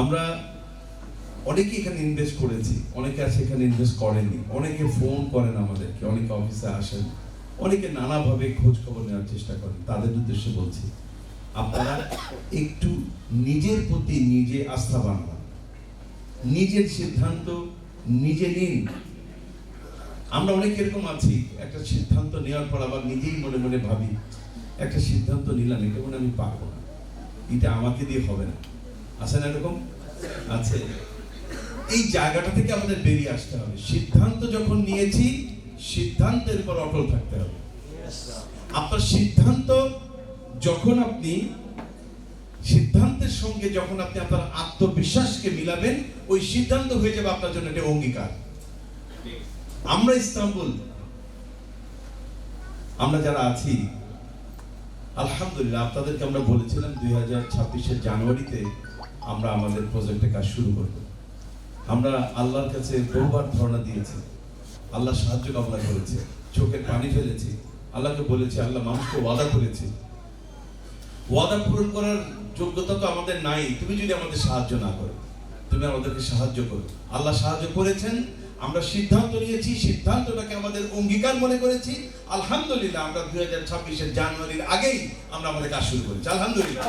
আমরা অনেকে এখানে ইনভেস্ট করেছি, অনেকে আছে এখানে ইনভেস্ট করেনি, অনেকে ফোন করেন আমাদেরকে, অনেকে অফিসে আসেন, অনেকে নানাভাবে খোঁজ খবর নেওয়ার চেষ্টা করেন। তাদের উদ্দেশ্যে বলছি, আপনারা একটু নিজের প্রতি নিজে আস্থাবান হন, নিজের সিদ্ধান্ত নিজে নিন। আমরা অনেক এরকম আছি, একটা সিদ্ধান্ত নেওয়ার পর আবার নিজেই মনে মনে ভাবি, একটা সিদ্ধান্ত নিলাম, এটা মনে আমি পারবো না, এটা আমাকে দিয়ে হবে না। আছে না এরকম? আছে। এই জায়গাটা থেকে আমাদের বেরিয়ে আসতে হবে। সিদ্ধান্ত যখন নিয়েছি, সিদ্ধান্তের উপর অটল থাকতে হবে। আপনার সিদ্ধান্ত যখন আপনি সিদ্ধান্তের সঙ্গে যখন আপনি আপনার আত্মবিশ্বাসকে মিলাবেন, ওই সিদ্ধান্ত হয়ে যাবে আপনার জন্য একটা অঙ্গীকার। আমরা ইস্তাম্বুল, আমরা যারা আছি, আলহামদুলিল্লাহ, আপনাদেরকে আমরা বলেছিলাম 2026-এর জানুয়ারিতে আমরা আমাদের প্রজেক্টে কাজ শুরু করব। আমরা আল্লাহর কাছে বহুবার ধর্ণা দিয়েছি, আল্লাহ সাহায্য কামনা করেছে, চোখের পানি ফেলেছি, আল্লাহকে বলেছি, আল্লাহ মানুষকে ওয়াদা করেছি, ওয়াদা পূরণ করার যোগ্যতা তো আমাদের নাই, তুমি যদি আমাদের সাহায্য না করো, তুমি আমাদেরকে সাহায্য করো। আল্লাহ সাহায্য করেছেন, আমরা সিদ্ধান্ত নিয়েছি, সিদ্ধান্তটাকে আমাদের অঙ্গীকার মনে করেছি। আলহামদুলিল্লাহ, আমরা 2026-এর জানুয়ারির আগেই আমরা আমাদের কাজ শুরু করেছি। আলহামদুলিল্লাহ।